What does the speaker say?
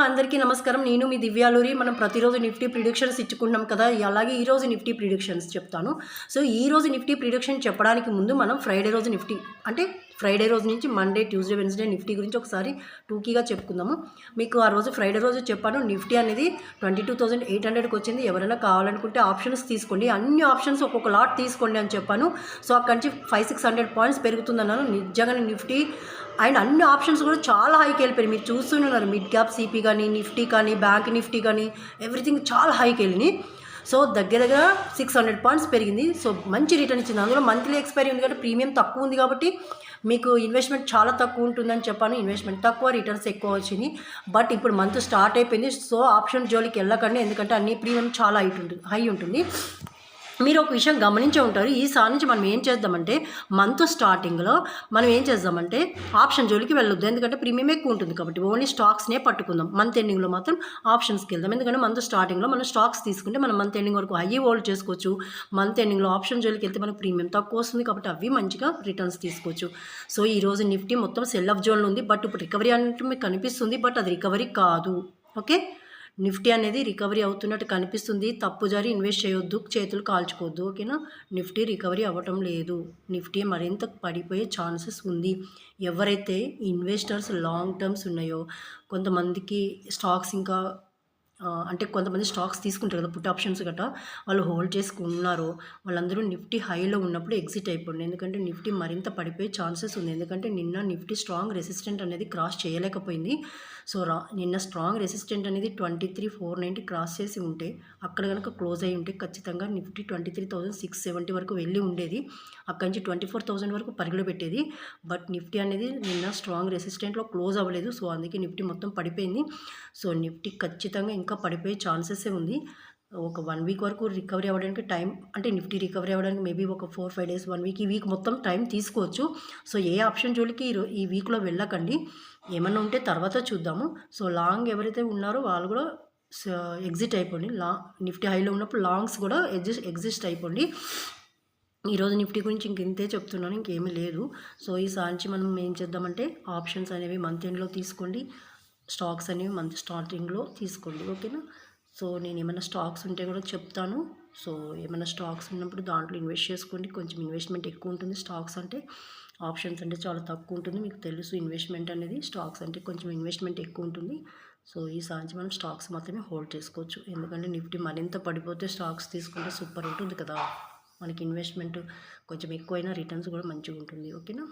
అందరికీ నమస్కారం. నేను మీ దివ్యాలూరి. మనం ప్రతిరోజు నిఫ్టీ ప్రిడిక్షన్స్ ఇచ్చుకుంటున్నాం కదా! అలాగే ఈరోజు నిఫ్టీ ప్రిడిక్షన్స్ చెప్తాను. సో, ఈరోజు నిఫ్టీ ప్రిడిక్షన్ చెప్పడానికి ముందు మనం ఫ్రైడే రోజు నిఫ్టీ అంటే ఫ్రైడే రోజు నుంచి మండే, ట్యూస్డే, వెన్స్డే నిఫ్టీ గురించి ఒకసారి టూకీగా చెప్పుకుందాము. మీకు ఆ రోజు ఫ్రైడే రోజు చెప్పాను. నిఫ్టీ అనేది 22,800కి వచ్చింది. ఎవరైనా కావాలనుకుంటే ఆప్షన్స్ తీసుకోండి. అన్ని ఆప్షన్స్ ఒక్కొక్క లాట్ తీసుకోండి అని చెప్పాను. సో, అక్కడి నుంచి 500-600 పాయింట్స్ పెరుగుతుందన్నాను. నిజంగానే నిఫ్టీ అండ్ అన్ని ఆప్షన్స్ కూడా చాలా హైకి వెళ్ళిపోయాయి. మీరు చూస్తున్నారు మిడ్ క్యాప్ సిపి కానీ, నిఫ్టీ కానీ, బ్యాంక్ నిఫ్టీ కానీ ఎవ్రీథింగ్ చాలా హైకి వెళ్ళినాయి. సో దగ్గర 600 పాయింట్స్ పెరిగింది. సో మంచి రిటర్న్ ఇచ్చింది. అందులో మంత్లీ ఎక్స్పైరీ ఉంది కాబట్టి ప్రీమియం తక్కువ ఉంది కాబట్టి మీకు ఇన్వెస్ట్మెంట్ చాలా తక్కువ ఉంటుందని చెప్పాను. ఇన్వెస్ట్మెంట్ తక్కువ, రిటర్న్స్ ఎక్కువ వచ్చింది. బట్ ఇప్పుడు మంత్ స్టార్ట్ అయిపోయింది. సో ఆప్షన్ జోలికి వెళ్ళకండి, ఎందుకంటే అన్ని ప్రీమియం చాలా హై ఉంటుంది. మీరు ఒక విషయం గమనించే ఉంటారు. ఈసారి నుంచి మనం ఏం చేద్దామంటే మంత్ స్టార్టింగ్లో మనం ఏం చేద్దామంటే ఆప్షన్ జోలికి వెళ్ళొద్దు, ఎందుకంటే ప్రీమియం ఎక్కువ ఉంటుంది కాబట్టి ఓన్లీ స్టాక్స్నే పట్టుకుందాం. మంత్ ఎండింగ్లో మాత్రం ఆప్షన్స్కి వెళ్దాం. ఎందుకంటే మంత్ స్టార్టింగ్లో మనం స్టాక్స్ తీసుకుంటే మనం మంత్ ఎండింగ్ వరకు హై హోల్డ్ చేసుకోవచ్చు. మంత్ ఎండింగ్లో ఆప్షన్ జోలికి వెళ్తే మనకు ప్రీమియం తక్కువ వస్తుంది కాబట్టి అవి మంచిగా రిటర్న్స్ తీసుకోవచ్చు. సో ఈరోజు నిఫ్టీ మొత్తం సెల్ ఆఫ్ జోన్లో ఉంది. బట్ ఇప్పుడు రికవరీ అంటే మీకు కనిపిస్తుంది, బట్ అది రికవరీ కాదు. ఓకే, నిఫ్టీ అనేది రికవరీ అవుతున్నట్టు కనిపిస్తుంది. తప్పు జారి ఇన్వెస్ట్ చేయొద్దు, చేతులు కాల్చుకోవద్దు. ఓకేనా, నిఫ్టీ రికవరీ అవ్వటం లేదు. నిఫ్టీ మరింత పడిపోయే ఛాన్సెస్ ఉంది. ఎవరైతే ఇన్వెస్టర్స్ లాంగ్ టర్మ్స్ ఉన్నాయో, కొంతమందికి స్టాక్స్ ఇంకా అంటే కొంతమంది స్టాక్స్ తీసుకుంటారు కదా, పుట్ ఆప్షన్స్ గట్రా, వాళ్ళు హోల్డ్ చేసుకున్నారో వాళ్ళందరూ నిఫ్టీ హైలో ఉన్నప్పుడు ఎగ్జిట్ అయిపోండి. ఎందుకంటే నిఫ్టీ మరింత పడిపోయే ఛాన్సెస్ ఉంది. ఎందుకంటే నిన్న నిఫ్టీ స్ట్రాంగ్ రెసిస్టెంట్ అనేది క్రాస్ చేయలేకపోయింది. సో నిన్న స్ట్రాంగ్ రెసిస్టెంట్ అనేది 23,490 క్రాస్ చేసి ఉంటే, అక్కడ కనుక క్లోజ్ అయ్యి ఉంటే ఖచ్చితంగా నిఫ్టీ 23,670 వరకు వెళ్ళి ఉండేది. అక్కడి నుంచి 24,000 వరకు పరుగులు పెట్టేది. బట్ నిఫ్టీ అనేది నిన్న స్ట్రాంగ్ రెసిస్టెంట్లో క్లోజ్ అవ్వలేదు. సో అందుకే నిఫ్టీ మొత్తం పడిపోయింది. సో నిఫ్టీ ఖచ్చితంగా ఇంకా పడిపోయే ఛాన్సెస్ ఉంది. ఒక 1 వీక్ వరకు రికవరీ అవ్వడానికి టైం, అంటే నిఫ్టీ రికవరీ అవ్వడానికి మేబీ ఒక 4-5 డేస్, 1 వీక్, ఈ వీక్ మొత్తం టైం తీసుకోవచ్చు. సో ఏ ఆప్షన్ జోలికి ఈ వీక్లో వెళ్ళకండి. ఏమన్నా ఉంటే తర్వాత చూద్దాము. సో లాంగ్ ఎవరైతే ఉన్నారో వాళ్ళు కూడా ఎగ్జిట్ అయిపోండి. నిఫ్టీ హైలో ఉన్నప్పుడు లాంగ్స్ కూడా ఎగ్జిస్ట్ అయిపోండి. ఈరోజు నిఫ్టీ గురించి ఇంతే చెప్తున్నాను, ఇంకేమీ లేదు. సో ఈ సాంచి మనం ఏం చేద్దామంటే ఆప్షన్స్ అనేవి మంత్ ఎండ్లో తీసుకోండి, స్టాక్స్ అనేవి మంత్ స్టార్టింగ్లో తీసుకోండి. ఓకేనా, సో నేను ఏమైనా స్టాక్స్ ఉంటే కూడా చెప్తాను. సో ఏమైనా స్టాక్స్ ఉన్నప్పుడు దాంట్లో ఇన్వెస్ట్ చేసుకోండి. కొంచెం ఇన్వెస్ట్మెంట్ ఎక్కువ ఉంటుంది. స్టాక్స్ అంటే, ఆప్షన్స్ అంటే చాలా తక్కువ ఉంటుంది. మీకు తెలుసు ఇన్వెస్ట్మెంట్ అనేది, స్టాక్స్ అంటే కొంచెం ఇన్వెస్ట్మెంట్ ఎక్కువ ఉంటుంది. సో ఈ సాంచి మనం స్టాక్స్ మాత్రమే హోల్డ్ చేసుకోవచ్చు. ఎందుకంటే నిఫ్టీ మరింత పడిపోతే స్టాక్స్ తీసుకుంటే సూపర్ ఉంటుంది కదా. మనకి ఇన్వెస్ట్మెంట్ కొంచెం ఎక్కువైనా రిటర్న్స్ కూడా మంచిగా ఉంటుంది. ఓకేనా.